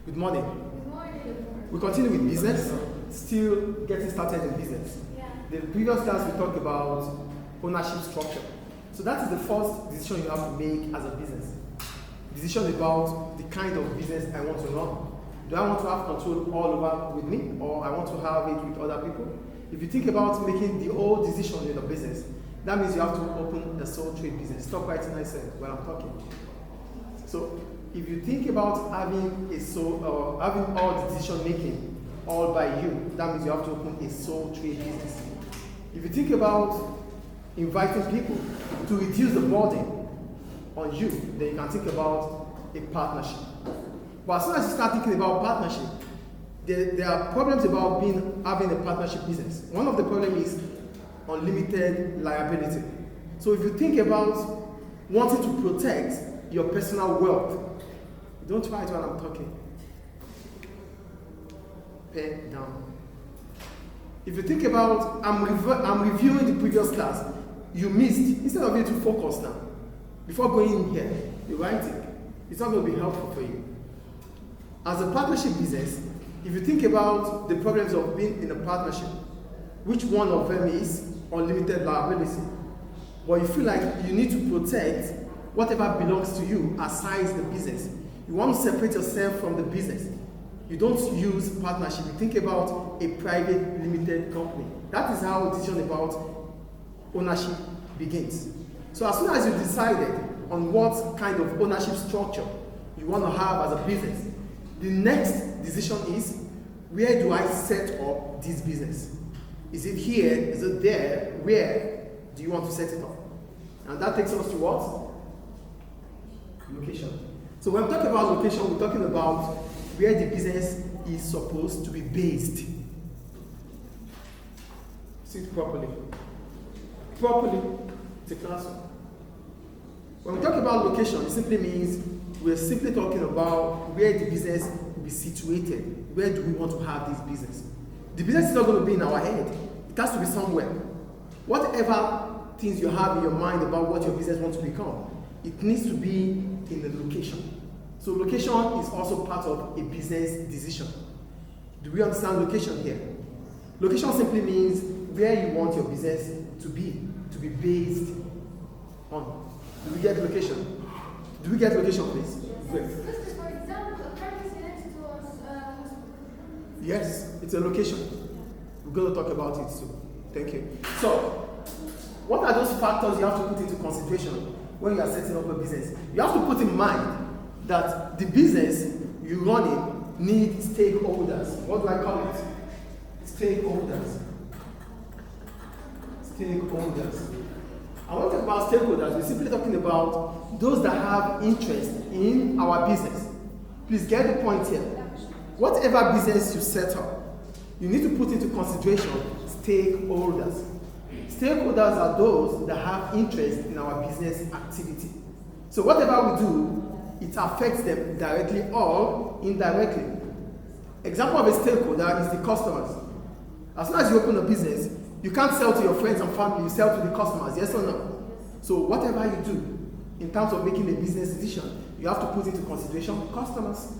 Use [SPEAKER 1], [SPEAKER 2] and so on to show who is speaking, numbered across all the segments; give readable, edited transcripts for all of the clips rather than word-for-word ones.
[SPEAKER 1] Good morning. We continue with business, still getting started in business. The previous class we talked about ownership structure. So that is the first decision you have to make as a business. Decision about the kind of business I want to run. Do I want to have control all over with me, or I want to have it with other people? If you think about making the whole decision in the business, that means you have to open a sole trade business. Stop writing I said when I'm talking. So if you think about having having all the decision making all by you, that means you have to open a sole trade business. If you think about inviting people to reduce the burden on you, then you can think about a partnership. But as soon as you start thinking about partnership, there are problems about having a partnership business. One of the problems is unlimited liability. So if you think about wanting to protect your personal wealth, don't try it while I'm talking. Pen down. If you think about, I'm reviewing the previous class, you missed, instead of you to focus now, before going in here, you write it. It's not going to be helpful for you. As a partnership business, if you think about the problems of being in a partnership, which one of them is unlimited liability? But you feel like you need to protect whatever belongs to you aside the business. You want to separate yourself from the business. You don't use partnership. You think about a private limited company. That is how a decision about ownership begins. So as soon as you decided on what kind of ownership structure you want to have as a business, the next decision is, where do I set up this business? Is it here? Is it there? Where do you want to set it up? And that takes us to what? Location. So when we talk about location, we're talking about where the business is supposed to be based. Sit properly. Properly, it's a classroom. When we talk about location, it simply means we're simply talking about where the business will be situated. Where do we want to have this business? The business is not going to be in our head. It has to be somewhere. Whatever things you have in your mind about what your business wants to become, it needs to be in the location. So location is also part of a business decision. Do we understand location here? Location simply means where you want your business to be based on. Do we get location? Do we get location, please?
[SPEAKER 2] Yes. For example, a pharmacy next to us.
[SPEAKER 1] Yes, it's a location. We're going to talk about it too. Thank you. So, what are those factors you have to put into consideration when you are setting up a business? You have to put in mind that the business you're running needs stakeholders. What do I call it? Stakeholders. Stakeholders. And when we talk about stakeholders, we're simply talking about those that have interest in our business. Please get the point here. Whatever business you set up, you need to put into consideration stakeholders. Stakeholders are those that have interest in our business activity. So whatever we do, it affects them directly or indirectly. Example of a stakeholder is the customers. As soon as you open a business, you can't sell to your friends and family, you sell to the customers, yes or no? So whatever you do in terms of making a business decision, you have to put into consideration customers.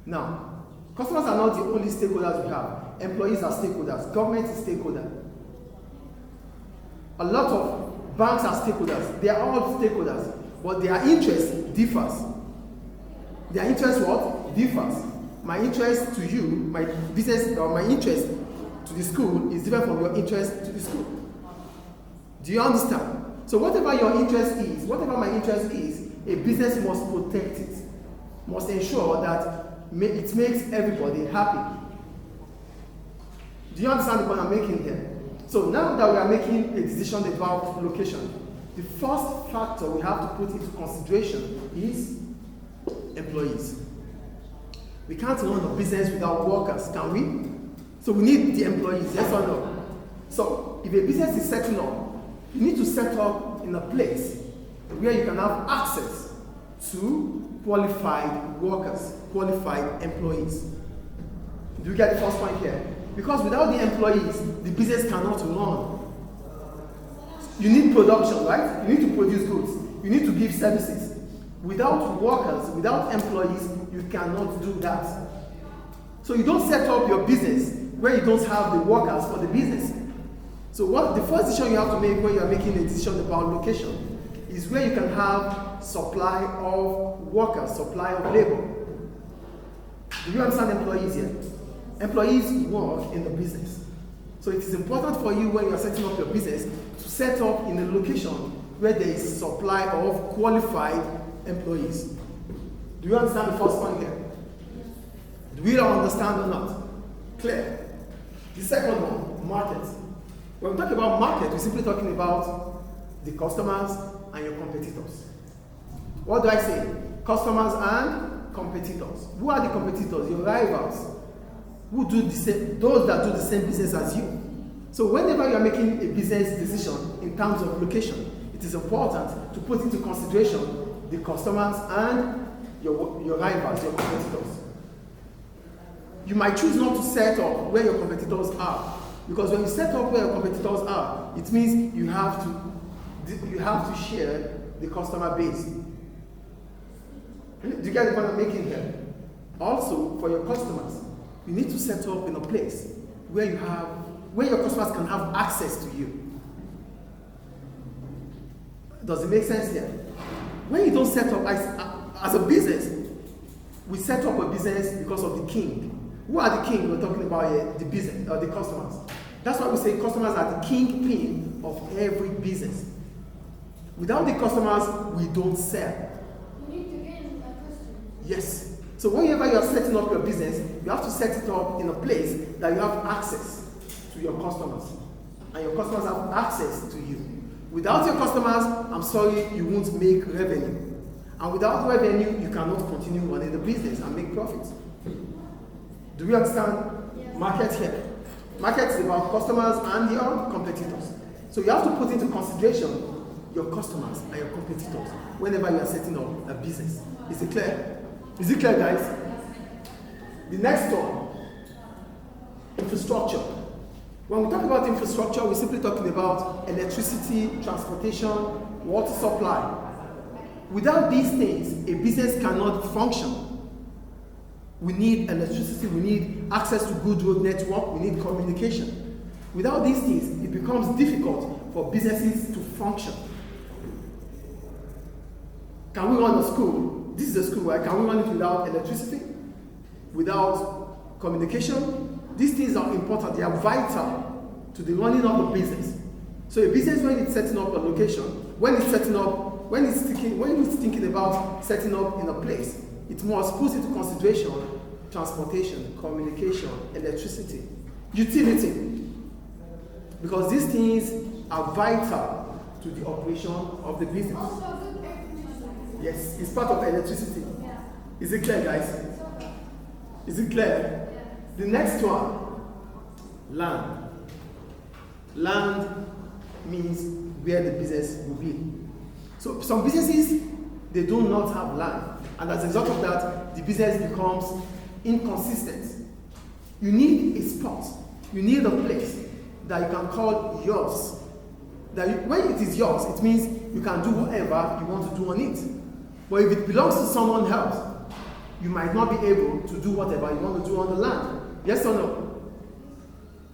[SPEAKER 1] Now, customers are not the only stakeholders we have. Employees are stakeholders, government is stakeholder. A lot of banks are stakeholders. They are all stakeholders, but their interest differs. Their interest what? Differs. My interest to you, my business, or my interest to the school is different from your interest to the school. Do you understand? So whatever your interest is, whatever my interest is, a business must protect it, must ensure that it makes everybody happy. Do you understand the point I'm making here? So now that we are making a decision about location, the first factor we have to put into consideration is employees. We can't run a business without workers, can we? So we need the employees, yes or no? So if a business is setting up, you need to set up in a place where you can have access to qualified workers, qualified employees. Do you get the first point here? Because without the employees, the business cannot run. You need production, right? You need to produce goods. You need to give services. Without workers, without employees, you cannot do that. So you don't set up your business where you don't have the workers for the business. So what the first decision you have to make when you are making a decision about location is where you can have supply of workers, supply of labor. Do you understand employees here? Employees work in the business. So it is important for you when you are setting up your business to set up in a location where there is supply of qualified employees. Do you understand the first point here? Do we all understand or not? Clear. The second one, market. When we talk about market, we're simply talking about the customers and your competitors. What do I say? Customers and competitors. Who are the competitors? Your rivals. Who do the same, those that do the same business as you. So whenever you are making a business decision in terms of location, it is important to put into consideration the customers and your rivals, your competitors. You might choose not to set up where your competitors are, because when you set up where your competitors are, it means you have to share the customer base. Do you get the point I'm making here? Also, for your customers, you need to set up in a place where your customers can have access to you. Does it make sense here? When you don't set up as a business, we set up a business because of the king. Who are the king we're talking about here? The business, the customers. That's why we say customers are the kingpin of every business. Without the customers, we don't sell.
[SPEAKER 2] You need to gain a customer.
[SPEAKER 1] Yes. So whenever you are setting up your business, you have to set it up in a place that you have access to your customers. And your customers have access to you. Without your customers, I'm sorry, you won't make revenue. And without revenue, you cannot continue running the business and make profits. Do we understand?
[SPEAKER 2] Yes.
[SPEAKER 1] Market here? Market is about customers and your competitors. So you have to put into consideration your customers and your competitors whenever you are setting up a business. Is it clear? Is it clear, guys? The next one, infrastructure. When we talk about infrastructure, we're simply talking about electricity, transportation, water supply. Without these things, a business cannot function. We need electricity, we need access to good road network, we need communication. Without these things, it becomes difficult for businesses to function. Can we run a school? This is a school, right? Can we run it without electricity? Without communication? These things are important, they are vital to the running of the business. So a business, when it's setting up a location, when it's thinking about setting up in a place, it must put into consideration transportation, communication, electricity, utility. Because these things are vital to the operation of the business.
[SPEAKER 2] Also, good air conditioning.
[SPEAKER 1] Yes, it's part of electricity.
[SPEAKER 2] Yeah.
[SPEAKER 1] Is it clear, guys? Is it clear?
[SPEAKER 2] Yeah.
[SPEAKER 1] The next one, land. Land means where the business will be. So some businesses, they do not have land. And as a result of that, the business becomes inconsistent. You need a spot. You need a place that you can call yours. When it is yours, it means you can do whatever you want to do on it. But if it belongs to someone else, you might not be able to do whatever you want to do on the land. Yes or no?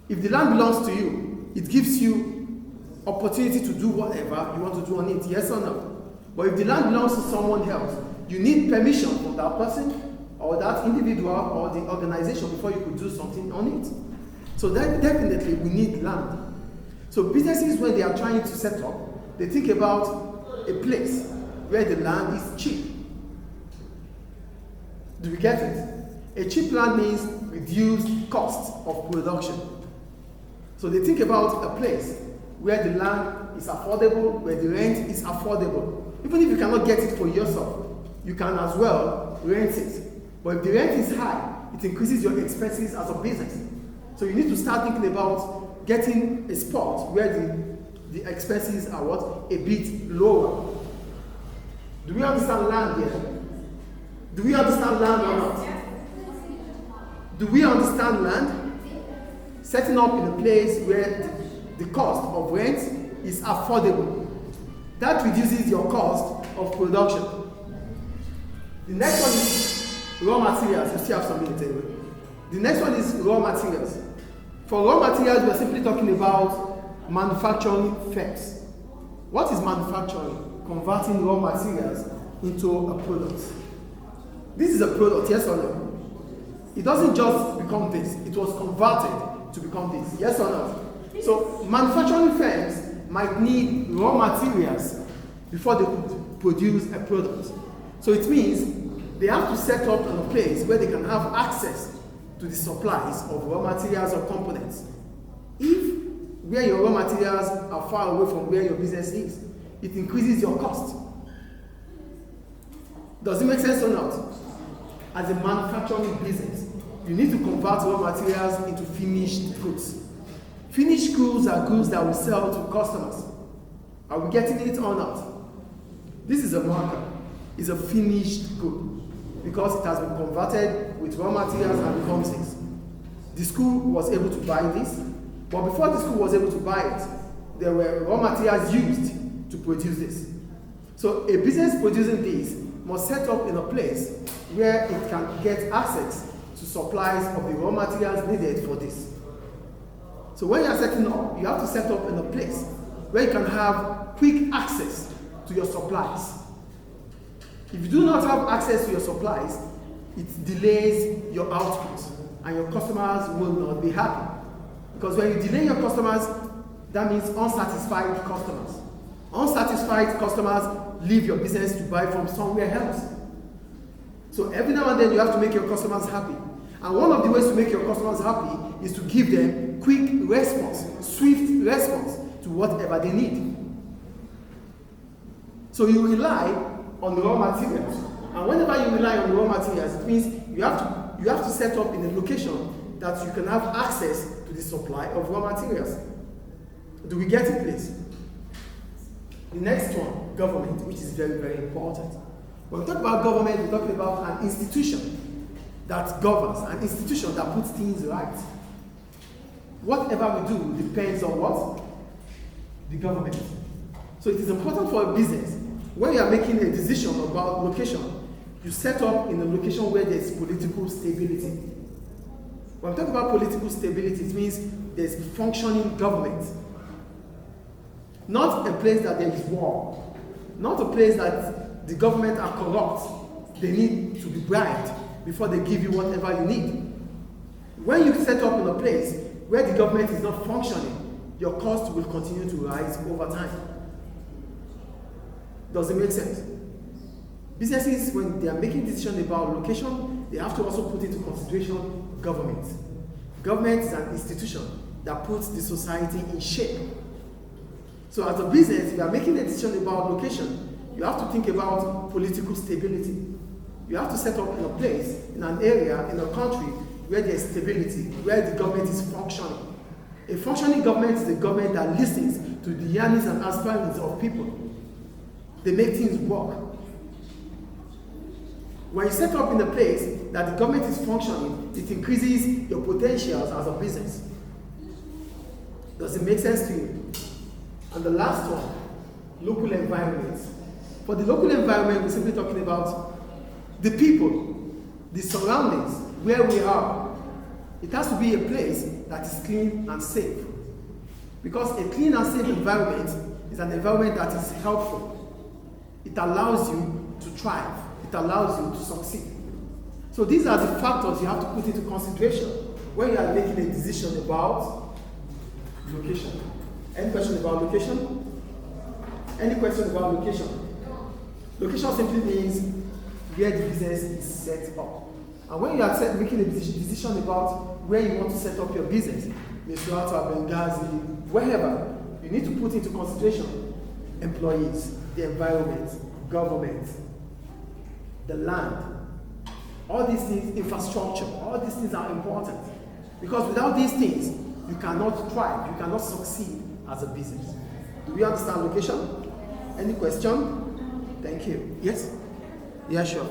[SPEAKER 1] If the land belongs to you, it gives you opportunity to do whatever you want to do on it. Yes or no? But if the land belongs to someone else, you need permission from that person or that individual or the organization before you could do something on it. So then definitely we need land. So businesses, when they are trying to set up, they think about a place where the land is cheap. Do we get it? A cheap land means reduced cost of production. So they think about a place where the land is affordable, where the rent is affordable. Even if you cannot get it for yourself, you can as well rent it. But if the rent is high, it increases your expenses as a business. So you need to start thinking about getting a spot where the expenses are what? A bit lower. Do we understand land here? Do we understand land or not? Do we understand land? Setting up in a place where the cost of rent is affordable. That reduces your cost of production. The next one is raw materials. You still have some minutes anyway. The next one is raw materials. For raw materials, we're simply talking about manufacturing firms. What is manufacturing? Converting raw materials into a product. This is a product, yes or no? It doesn't just become this. It was converted to become this, yes or no? So manufacturing firms might need raw materials before they could produce a product. So it means they have to set up in a place where they can have access to the supplies of raw materials or components. If where your raw materials are far away from where your business is, it increases your cost. Does it make sense or not? As a manufacturing business, you need to convert raw materials into finished goods. Finished goods are goods that we sell to customers. Are we getting it or not? This is a marker. It's a finished good because it has been converted with raw materials and becomes this. The school was able to buy this, but before the school was able to buy it, there were raw materials used to produce this. So a business producing this must set up in a place where it can get access to supplies of the raw materials needed for this. So when you are setting up, you have to set up in a place where you can have quick access to your supplies. If you do not have access to your supplies, it delays your output and your customers will not be happy. Because when you delay your customers, that means unsatisfied customers. Unsatisfied customers leave your business to buy from somewhere else. So every now and then you have to make your customers happy. And one of the ways to make your customers happy is to give them quick response, swift response to whatever they need. So you rely on raw materials. And whenever you rely on raw materials, it means you have to set up in a location that you can have access to the supply of raw materials. Do we get it, please? The next one, government, which is very, very important. When we talk about government, we're talking about an institution that governs, an institution that puts things right. Whatever we do depends on what? The government. So it is important for a business, when you are making a decision about location, you set up in a location where there is political stability. When we talk about political stability, it means there is functioning government. Not a place that there is war. Not a place that the government are corrupt. They need to be bribed before they give you whatever you need. When you set up in a place where the government is not functioning, your cost will continue to rise over time. Does it make sense? Businesses, when they are making decisions about location, they have to also put into consideration government. Government is an institution that puts the society in shape. So as a business, if you are making a decision about location, you have to think about political stability. You have to set up in a place, in an area, in a country where there is stability, where the government is functioning. A functioning government is a government that listens to the yearnings and aspirations of people. They make things work. When you set up in a place that the government is functioning, it increases your potentials as a business. Does it make sense to you? And the last one, local environment. For the local environment, we're simply talking about the people, the surroundings, where we are. It has to be a place that is clean and safe. Because a clean and safe environment is an environment that is helpful. It allows you to thrive. It allows you to succeed. So these are the factors you have to put into consideration when you are making a decision about location. Any question about location? Any question about location? Location simply means where the business is set up. And when you are making a decision about where you want to set up your business, Misrata, Benghazi, wherever, you need to put into consideration employees, the environment, government, the land. All these things, infrastructure, all these things are important. Because without these things, you cannot thrive, you cannot succeed as a business. Do we understand location? Any question? Thank you. Yes? Yeah, sure.